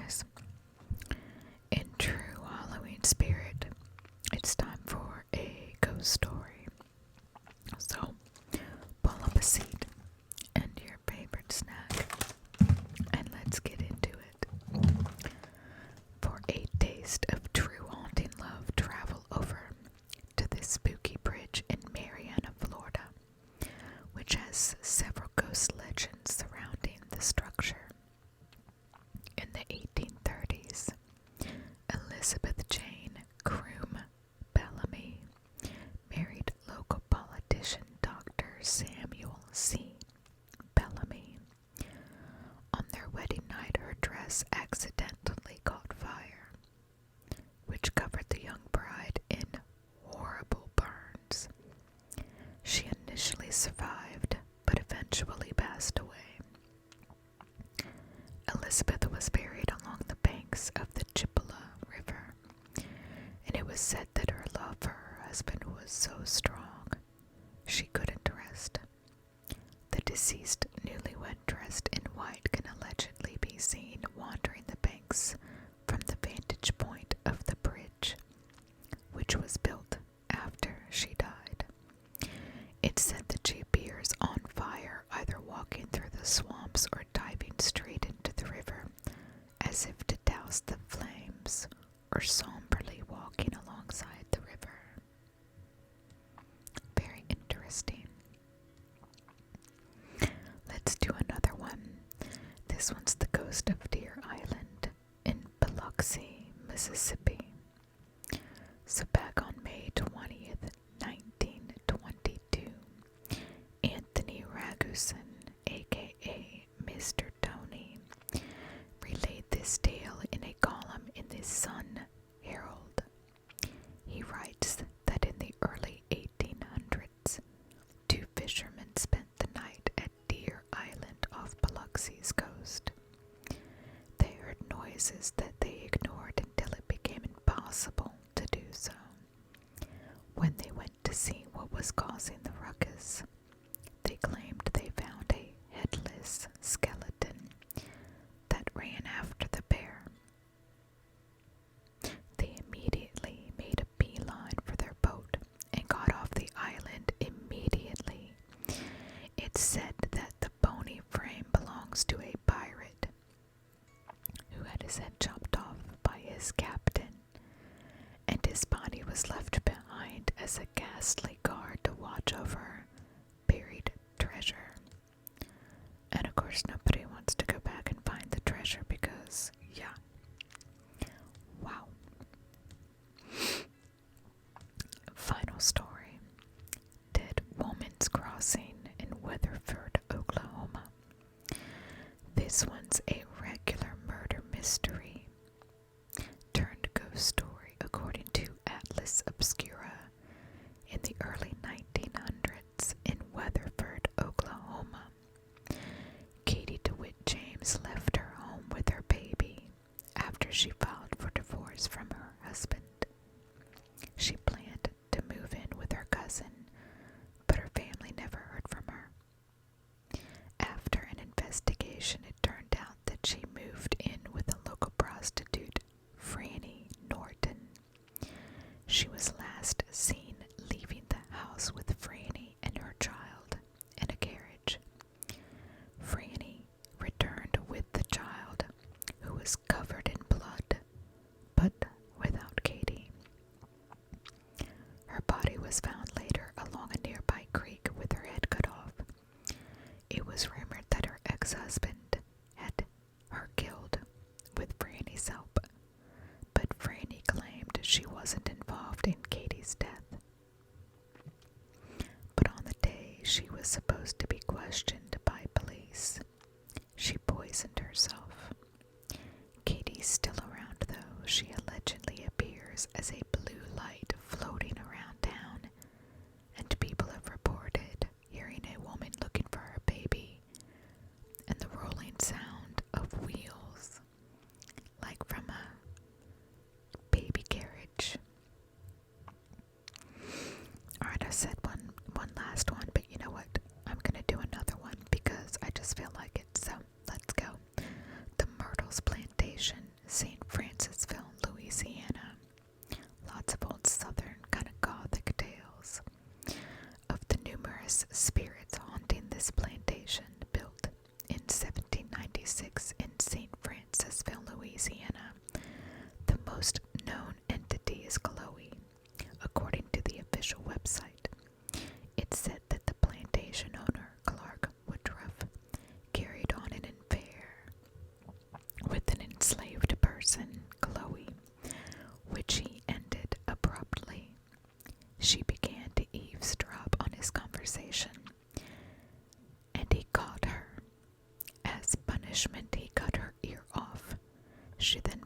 guys. In true Halloween spirit, it's time for a ghost story. So, pull up a seat and your favorite snack, and let's get into it. For a taste of true haunting love, travel over to this spooky bridge in Marianna, Florida, which has several ghost legends surrounding the structure. In the 1830s, Elizabeth Jane Croom Bellamy married local politician Dr. Samuel C. Bellamy. On their wedding night, her dress accidentally caught fire, which covered the young bride in horrible burns. She initially survived, but eventually passed away. Elizabeth was buried along the banks of the Chippewa River, and it was said that her love for her husband was so strong she couldn't rest. The deceased newlywed dressed in white can allegedly be seen wandering the banks from the vantage point of the bridge, which was built after she died. It's said that she appears on fire, either walking through the swamps or diving straight into the river, as if to douse the flames, or somberly walking alongside the river. Very interesting. Let's do another one. This one's the ghost of Deer Island in Biloxi, Mississippi. So back on May 20th, 1922, Anthony Ragusan, aka Mr. Tony, relayed this tale in a column in the Sun Herald. He writes that in the early 1800s, two fishermen spent the night at Deer Island off Biloxi's coast. They heard noises that they ignored until it became impossible to do so. When they went to see what was causing the ruckus, they claimed they found a headless skeleton that ran after the pair. They immediately made a beeline for their boat and got off the island immediately. It's said that the bony frame belongs to a pirate who had his head chopped off by his captain, and his body was left behind as a ghastly guard to watch over buried treasure. And of course, nobody wants to go back and find the treasure because, yeah. Wow. Final story. Dead Woman's Crossing in Weatherford, Oklahoma. This one's a regular murder mystery turned ghost story according to Atlas Obscura. In the early 1900s in Weatherford, Oklahoma, Katie DeWitt James left her home with her baby after she filed for divorce from her husband. She planned to move in with her cousin, but her family never heard from her. After an investigation, it turned out that she moved in with a local prostitute, Franny Norton. She was last seen leaving the house with Franny and her child in a carriage. Franny returned with the child, who was covered in blood, but without Katie. Her body was found later along a nearby creek with her head cut off. It was rumored that her ex-husband had her killed with Franny's help, but Franny claimed she wasn't involved in Katie's death. But on the day she was supposed to be questioned by police, she poisoned herself. Katie's still around, though. She allegedly appears as a blue light floating around town, and people have reported hearing a woman looking for her baby and the rolling sound of wheels, like from a baby carriage. Alright, I said one last one, but you know what? I'm gonna do another one because I just feel like it, so let's go. The Myrtles Plantation St. Francisville, Louisiana. Lots of old southern kind of gothic tales of the numerous spirits haunting this plantation built in 1796 in St. Francisville, Louisiana. The most known entity is Chloe. According to the official website, it said that the plantation owner, Clark Woodruff, carried on an affair with an enslaved person, Chloe, which he ended abruptly. She began to eavesdrop on his conversation, and he caught her. As punishment, he cut her ear off. She then